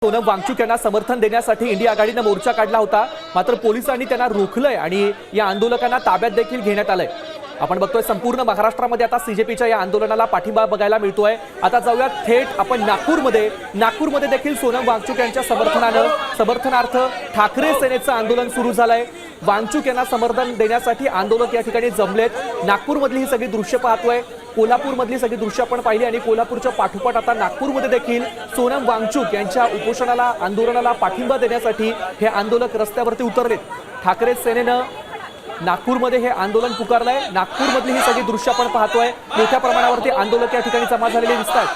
सोनम वांगचुक यांना समर्थन देण्यासाठी इंडिया आघाडीने मोर्चा काढला होता, मात्र पोलिसांनी त्यांना रोखलंय आणि या आंदोलकांना ताब्यात देखील घेण्यात आलंय। आपण बघतोय संपूर्ण महाराष्ट्रामध्ये आता सीजेपीच्या या आंदोलनाला पाठिंबा बघायला मिळतोय। आता जाऊयात थेट आपण नागपूरमध्ये देखील सोनम वांगचुक यांच्या समर्थनार्थ ठाकरे सेनेचं आंदोलन सुरू झालंय। वांगचुक यांना समर्थन देण्यासाठी आंदोलक या ठिकाणी जमलेत। नागपूरमधली ही सगळी दृश्य पाहतोय, कोल्हापूरमधली सगळी दृश्य आपण पाहिली आणि कोल्हापूरच्या पाठोपाठ आता नागपूरमध्ये देखील सोनम वांगचुक यांच्या उपोषणाला आंदोलनाला पाठिंबा देण्यासाठी हे आंदोलक रस्त्यावरती उतरलेत। ठाकरे सेनेनं नागपूरमध्ये हे आंदोलन पुकारलंय। नागपूरमधली ही सगळी दृश्य आपण पाहतोय, मोठ्या प्रमाणावरती आंदोलक या ठिकाणी जमा झालेले दिसतात।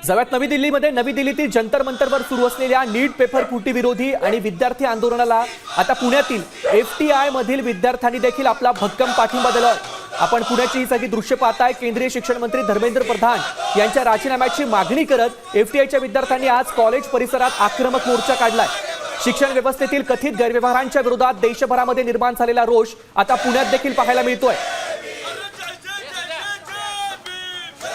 जव्यात नवी दिल्लीतील जंतर मंतरवर सुरू असलेल्या नीट पेपर फुटी विरोधी आणि विद्यार्थी आंदोलनाला आता पुण्यातील FTI मधील विद्यार्थ्यांनी देखील आपला भक्कम पाठिंबा दिलाय। आपण पुण्याची ही सगळी दृश्य पाहताय। केंद्रीय शिक्षण मंत्री धर्मेंद्र प्रधान यांच्या राजीनाम्याची मागणी करत FTIच्या विद्यार्थ्यांनी आज कॉलेज परिसरात आक्रमक मोर्चा काढलाय। शिक्षण व्यवस्थेतील कथित गैरव्यवहारांच्या विरोधात देशभरामध्ये निर्माण झालेला रोष आता पुण्यात देखील पाहायला मिळतोय।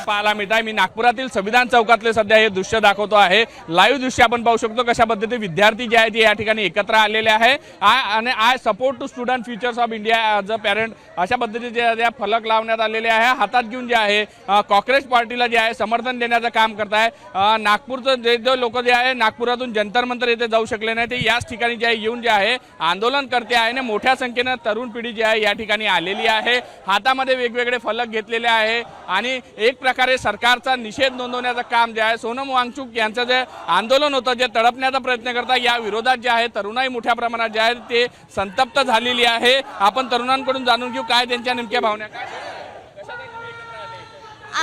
पाहायला मिळत आहे। मी नागपुरातील संविधान चौकातले सध्या हे दृश्य दाखवतो आहे। लाईव्ह दृश्य आपण पाहू शकतो कशा पद्धतीने विद्यार्थी जे आहेत या ठिकाणी एकत्र आलेले आहे आणि I support to student futures of India as a parent अशा पद्धतीचे जे फलक लावण्यात आलेले आहे। हातात घेऊन जे आहे काँग्रेस पार्टीला जे आहे समर्थन देण्याचं काम करत आहे। नागपूरचं जे लोक जे आहे नागपुरातून जंतर मंतर येथे जाऊ शकले नाही ते याच ठिकाणी जे येऊन जे आहे आंदोलन करते आहे आणि मोठ्या संख्येने तरुण पिढी जी आहे या ठिकाणी आलेली आहे। हातामध्ये वेगवेगळे फलक घेतलेले आहे आणि एक प्रकारे सरकारचा निषेध नोंदवण्याचं काम जे आहे सोनम वांगचुक यांचं जे आंदोलन होतं जे तडपण्याचा प्रयत्न करतात या विरोधात जे आहे तरुणाई मोठ्या प्रमाणात जे आहे ते संतप्त झालेली आहे। आपण तरुणांकडून जाणून घेऊ काय त्यांच्या नेमक्या भावना काय।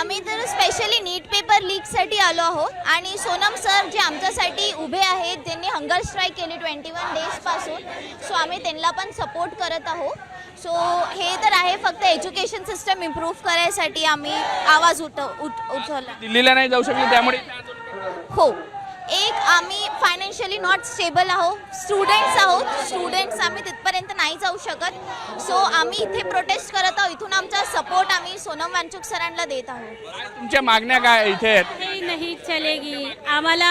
आम्ही तर स्पेशली नीट पेपर लीकसाठी आलो आहोत आणि सोनम सर जे आमच्यासाठी उभे आहेत, ज्यांनी हंगर स्ट्राईक केली 21 डेजपासून, सो आम्ही त्यांना पण सपोर्ट करत आहोत। सो हे तर आहे फक्त एज्युकेशन सिस्टम इम्प्रूव्ह करायसाठी आम्ही आवाज उठवला। दिल्लीला नाही जाऊ शकले त्यामुळे हो, एक आम्ही फायनान्शियली नॉट स्टेबल आहोत, स्टुडंट्स आम्ही तिथपर्यंत नाही जाऊ शकत। सो आम्ही इथे प्रोटेस्ट करत आहोत। इथून आमचा सपोर्ट आम्ही सोनम वांगचुक सरांना देत आहोत। तुमच्या मागण्या काय इथे आहेत? नहीं चलेगी आम्हाला